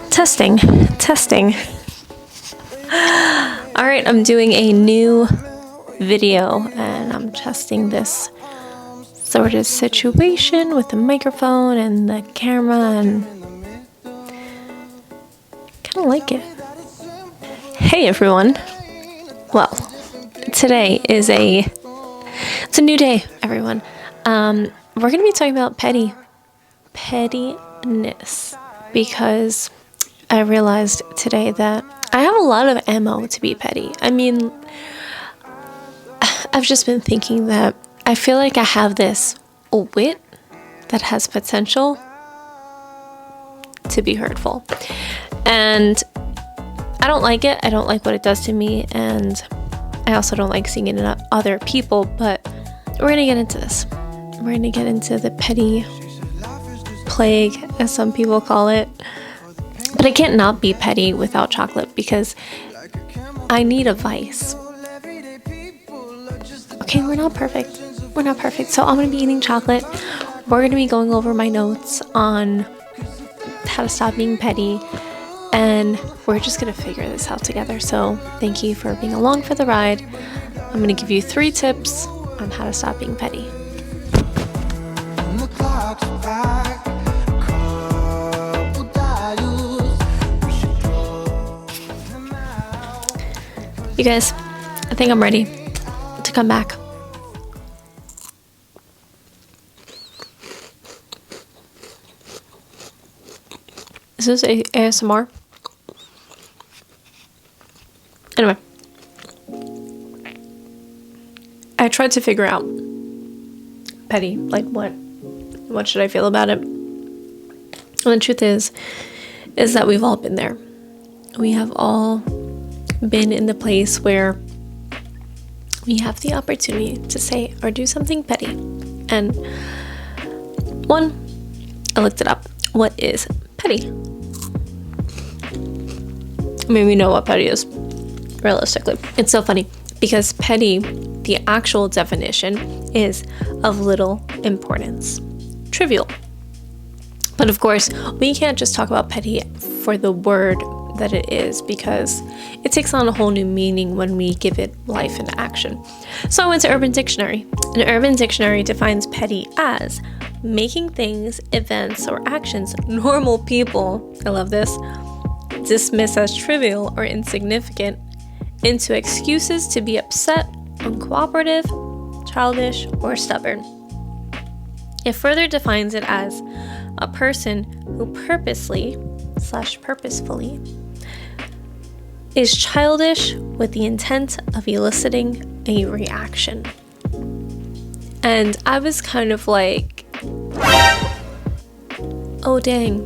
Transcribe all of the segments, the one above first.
Testing. All right, I'm doing a new video and I'm testing this sort of situation with the microphone and the camera, and kind of like it. Hey everyone. Well, today is it's a new day, everyone. We're going to be talking about pettiness, because I realized today that I have a lot of ammo to be petty. I mean, I've just been thinking that I feel like I have this wit that has potential to be hurtful. And I don't like it. I don't like what it does to me. And I also don't like seeing it in other people. But we're going to get into this. We're going to get into the petty plague, as some people call it. But I can't not be petty without chocolate, because I need a vice. Okay, we're not perfect. So I'm going to be eating chocolate. We're going to be going over my notes on how to stop being petty. And we're just going to figure this out together. So thank you for being along for the ride. I'm going to give you 3 tips on how to stop being petty. You guys, I think I'm ready to come back. Is this ASMR? Anyway, I tried to figure out petty, like what should I feel about it? And the truth is that we've all been there. We have all been in the place where we have the opportunity to say or do something petty. And I looked it up. What is petty? I mean, we know what petty is, realistically. It's so funny because petty, the actual definition, is of little importance, trivial. But of course, we can't just talk about petty for the word that it is, because it takes on a whole new meaning when we give it life and action. So I went to Urban Dictionary. And Urban Dictionary defines petty as making things, events, or actions normal people, I love this, dismiss as trivial or insignificant into excuses to be upset, uncooperative, childish, or stubborn. It further defines it as a person who purposefully is childish with the intent of eliciting a reaction. And I was kind of like, oh dang,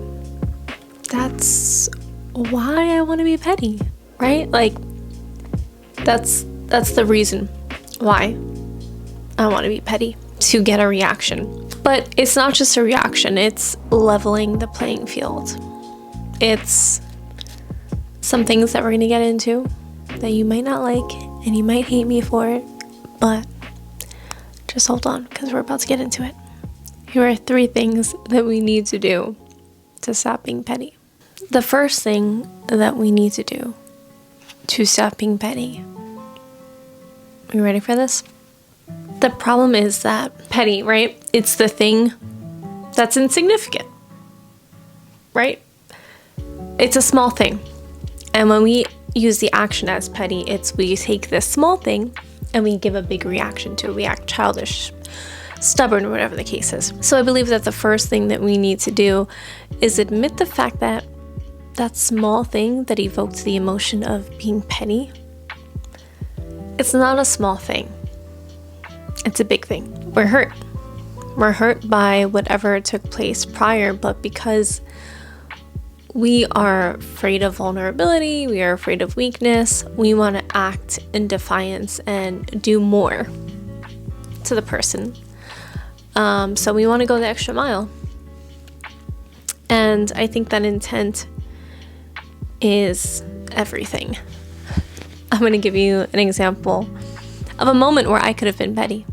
that's why I want to be petty, right? Like, that's the reason why I want to be petty, to get a reaction. But it's not just a reaction, it's leveling the playing field. It's some things that we're going to get into that you might not like, and you might hate me for it, but just hold on, because we're about to get into it. Here are 3 things that we need to do to stop being petty. The first thing that we need to do to stop being petty. Are you ready for this? The problem is that petty, right? It's the thing that's insignificant, right? It's a small thing. And when we use the action as petty, it's we take this small thing and we give a big reaction to it. We act childish, stubborn, whatever the case is. So I believe that the first thing that we need to do is admit the fact that that small thing that evoked the emotion of being petty, it's not a small thing. It's a big thing. We're hurt. We're hurt by whatever took place prior, but because we are afraid of vulnerability, we are afraid of weakness, we want to act in defiance and do more to the person. So we want to go the extra mile. And I think that intent is everything. I'm going to give you an example of a moment where I could have been petty.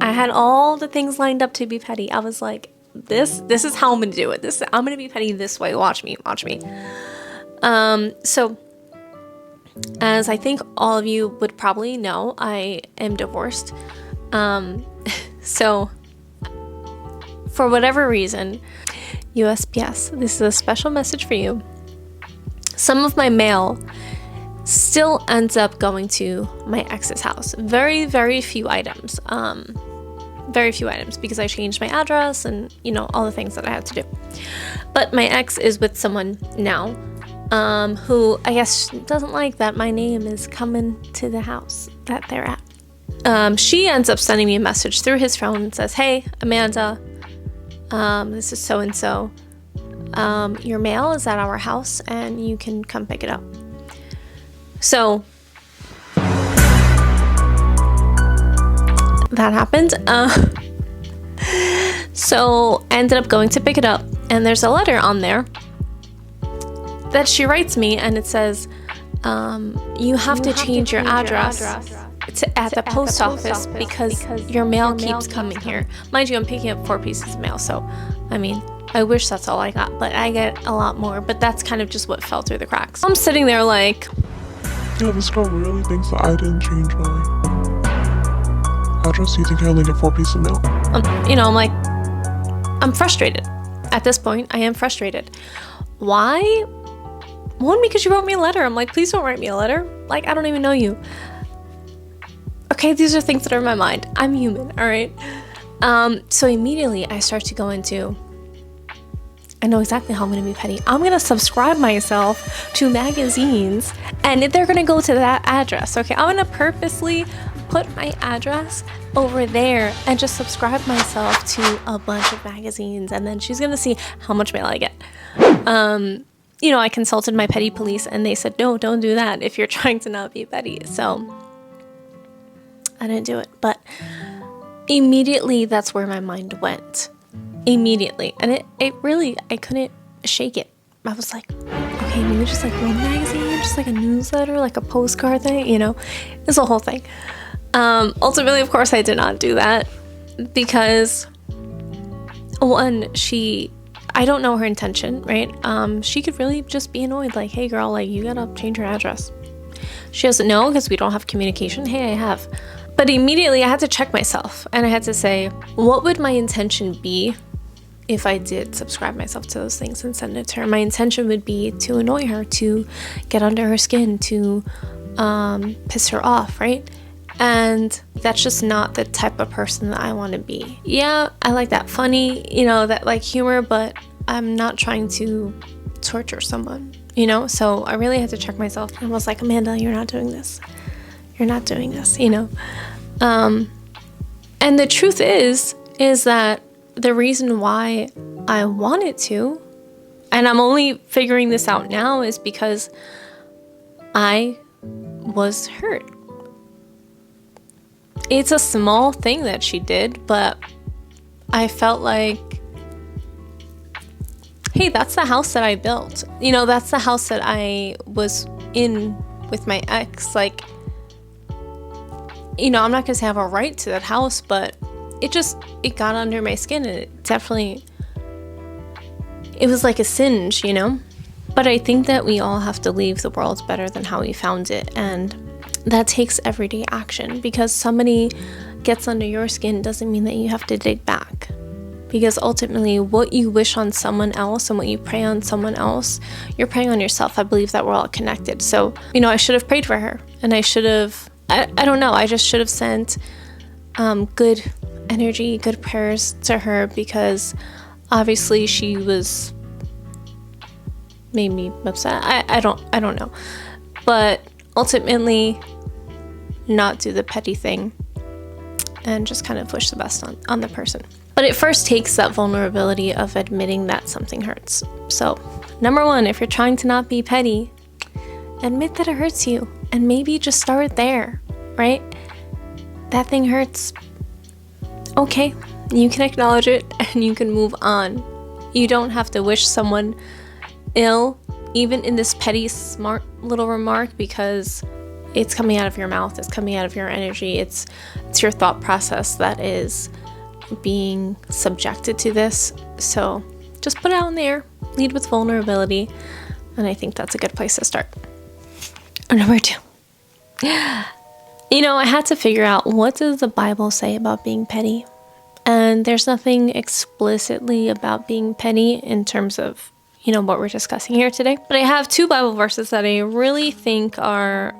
I had all the things lined up to be petty. I was like, this is how I'm gonna do it. I'm gonna be petty this way. Watch me. So as I think all of you would probably know, I am divorced. So for whatever reason, USPS, this is a special message for you. Some of my mail still ends up going to my ex's house. Very, very few items. Very few items because I changed my address and, all the things that I had to do. But my ex is with someone now, who I guess doesn't like that my name is coming to the house that they're at. She ends up sending me a message through his phone and says, "Hey, Amanda, this is so-and-so. Your mail is at our house and you can come pick it up." So that happened. So I ended up going to pick it up, and there's a letter on there that she writes me, and it says, you have to change your address at the post office because your mail keeps coming here. Mind you, I'm picking up 4 pieces of mail, so I wish that's all I got, but I get a lot more. But that's kind of just what fell through the cracks. I'm sitting there like, yeah, this girl really thinks that I didn't change my address. You think I only get 4 pieces of mail? I'm like, I'm frustrated. At this point, I am frustrated. Why? One, because you wrote me a letter. I'm like, please don't write me a letter. Like, I don't even know you. Okay, these are things that are in my mind. I'm human, all right? So immediately I start to go into, I know exactly how I'm going to be petty. I'm going to subscribe myself to magazines, and they're going to go to that address, okay? I'm going to purposely put my address over there and just subscribe myself to a bunch of magazines, and then she's going to see how much mail I get. I consulted my petty police, and they said, no, don't do that if you're trying to not be petty. So I didn't do it. But immediately, that's where my mind went. Immediately. And it really, I couldn't shake it. I was like, okay, maybe just like one magazine, just like a newsletter, like a postcard thing, it's a whole thing. Ultimately, of course, I did not do that because, one, I don't know her intention, right? She could really just be annoyed, like, hey girl, like, you gotta change your address. She doesn't know because we don't have communication. Hey, I have. But immediately I had to check myself, and I had to say, what would my intention be if I did subscribe myself to those things and send it to her? My intention would be to annoy her, to get under her skin, to piss her off, right? And that's just not the type of person that I want to be. Yeah, I like that funny, that like humor, but I'm not trying to torture someone, So I really had to check myself. I was like, Amanda, you're not doing this. You're not doing this, And the truth is that the reason why I wanted to, and I'm only figuring this out now, is because I was hurt. It's a small thing that she did, but I felt like, hey, that's the house that I built. That's the house that I was in with my ex. Like, I'm not gonna say I have a right to that house, but it got under my skin, and it was like a singe, But I think that we all have to leave the world better than how we found it, and that takes everyday action. Because somebody gets under your skin doesn't mean that you have to dig back. Because ultimately, what you wish on someone else and what you pray on someone else, you're praying on yourself. I believe that we're all connected. So, I should have prayed for her, and I should have, I don't know, I just should have sent good energy, good prayers to her, because obviously she was made me upset. I don't know. But ultimately, not do the petty thing and just kind of wish the best on the person. But it first takes that vulnerability of admitting that something hurts. So, number 1, if you're trying to not be petty, admit that it hurts you, and maybe just start there, right? That thing hurts. Okay, you can acknowledge it and you can move on. You don't have to wish someone ill, even in this petty, smart little remark, because it's coming out of your mouth, it's coming out of your energy, it's your thought process that is being subjected to this. So just put it out in the air, lead with vulnerability. And I think that's a good place to start. Number 2. I had to figure out, what does the Bible say about being petty? And there's nothing explicitly about being petty in terms of, what we're discussing here today. But I have 2 Bible verses that I really think are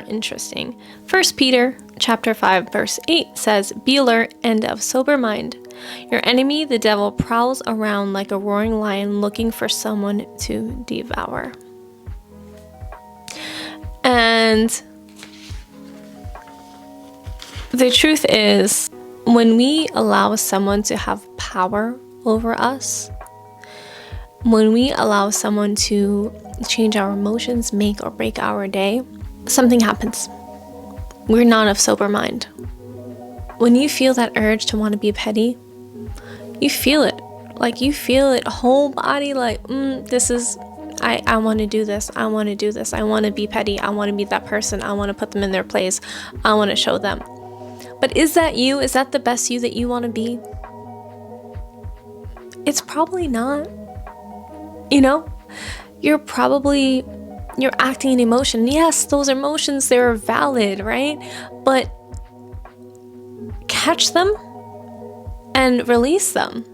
interesting. 1 Peter chapter 5 verse 8 says, "Be alert and of sober mind. Your enemy, the devil, prowls around like a roaring lion looking for someone to devour." And the truth is, when we allow someone to have power over us, when we allow someone to change our emotions, make or break our day, something happens. We're not of sober mind. When you feel that urge to want to be petty, you feel it. Like, you feel it whole body, like, I want to do this. I want to do this. I want to be petty. I want to be that person. I want to put them in their place. I want to show them. But is that you? Is that the best you that you want to be? It's probably not. You're acting in emotion. Yes, those emotions, they're valid, right? But catch them and release them.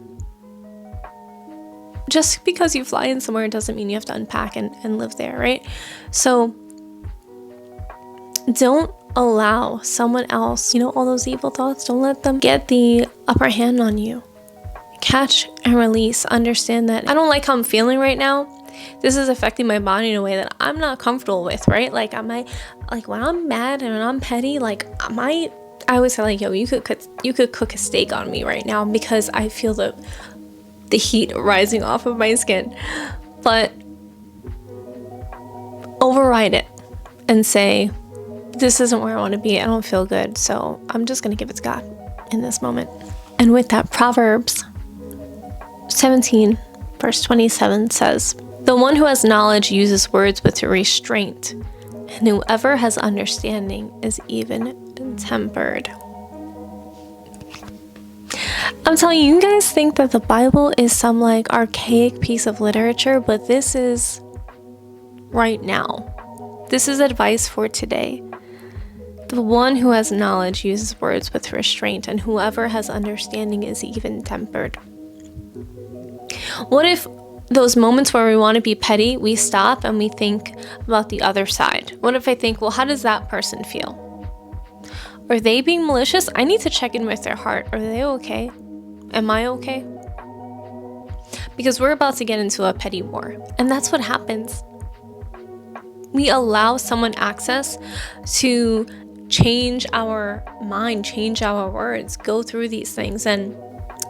Just because you fly in somewhere doesn't mean you have to unpack and live there, right? So don't allow someone else, all those evil thoughts, don't let them get the upper hand on you. Catch and release. Understand that I don't like how I'm feeling right now. This is affecting my body in a way that I'm not comfortable with, right? Like, when I'm mad and when I'm petty, I always say, like, yo, you could cook a steak on me right now, because I feel the heat rising off of my skin. But override it and say, this isn't where I want to be. I don't feel good. So I'm just going to give it to God in this moment. And with that, Proverbs 17 verse 27 says, "The one who has knowledge uses words with restraint, and whoever has understanding is even tempered." I'm telling you, you guys think that the Bible is some archaic piece of literature, but this is right now. This is advice for today. The one who has knowledge uses words with restraint, and whoever has understanding is even tempered. What if those moments where we want to be petty, we stop and we think about the other side? What if I think, well, how does that person feel? Are they being malicious? I need to check in with their heart. Are they okay? Am I okay? Because we're about to get into a petty war. And that's what happens. We allow someone access to change our mind, change our words, go through these things. And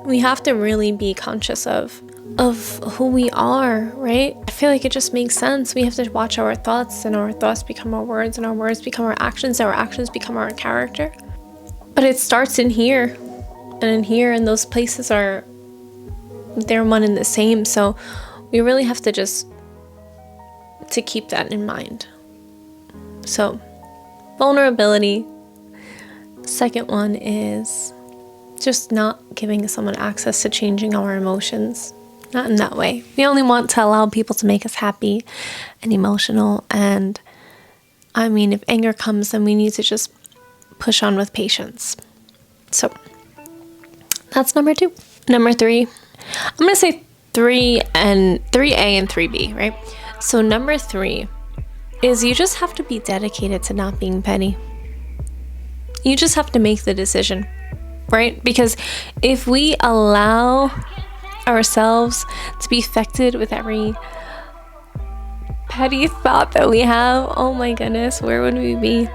we have to really be conscious of who we are, right? I feel like it just makes sense. We have to watch our thoughts, and our thoughts become our words, and our words become our actions become our character. But it starts in here and in here, and those places they're one and the same. So we really have to to keep that in mind. So vulnerability. Second one is just not giving someone access to changing our emotions. Not in that way. We only want to allow people to make us happy and emotional. And if anger comes, then we need to just push on with patience. So that's number 2. Number 3, I'm going to say 3A and 3B, right? So number 3 is, you just have to be dedicated to not being petty. You just have to make the decision, right? Because if we allow ourselves to be affected with every petty thought that we have, oh my goodness, where would we be?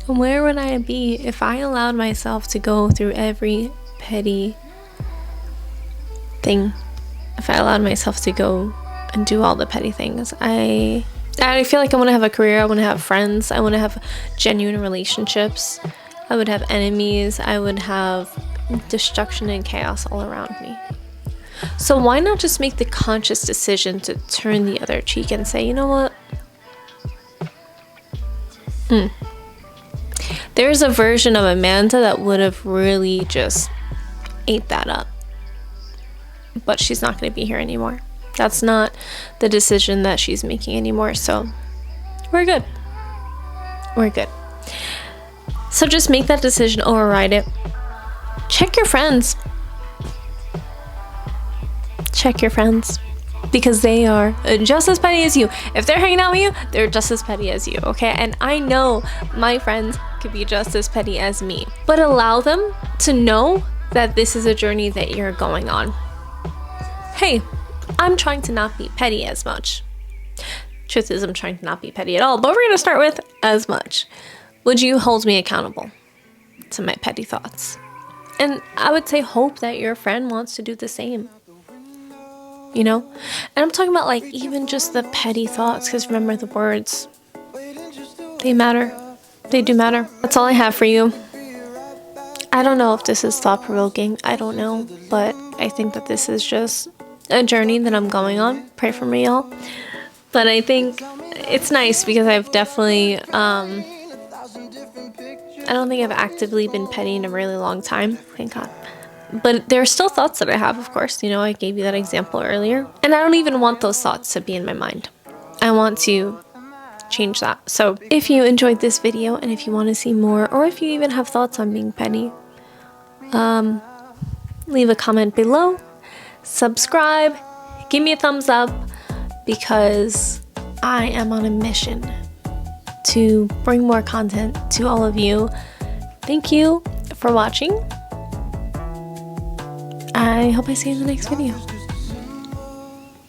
Where would I be if I allowed myself to go through every petty thing? If I allowed myself to go and do all the petty things, I feel like I want to have a career, I want to have friends, I want to have genuine relationships. I would have enemies, I would have destruction and chaos all around me. So why not just make the conscious decision to turn the other cheek and say, you know what? There's a version of Amanda that would have really just ate that up. But she's not going to be here anymore. That's not the decision that she's making anymore. So we're good. We're good. So just make that decision, override it. Check your friends. Check your friends. Because they are just as petty as you. If they're hanging out with you, they're just as petty as you, okay? And I know my friends could be just as petty as me. But allow them to know that this is a journey that you're going on. Hey, I'm trying to not be petty as much. Truth is, I'm trying to not be petty at all, but we're gonna start with as much. Would you hold me accountable to my petty thoughts? And I would say hope that your friend wants to do the same. You know? And I'm talking about like even just the petty thoughts, because remember the words, they matter. They do matter. That's all I have for you. I don't know if this is thought-provoking. I don't know. But I think that this is just a journey that I'm going on. Pray for me, y'all. But I think it's nice because I've definitely, I don't think I've actively been petty in a really long time. Thank God. But there are still thoughts that I have, of course. You know, I gave you that example earlier. And I don't even want those thoughts to be in my mind. I want to change that. So if you enjoyed this video and if you want to see more, or if you even have thoughts on being petty, leave a comment below, subscribe, give me a thumbs up, because I am on a mission to bring more content to all of you. Thank you for watching. I hope I see you in the next video.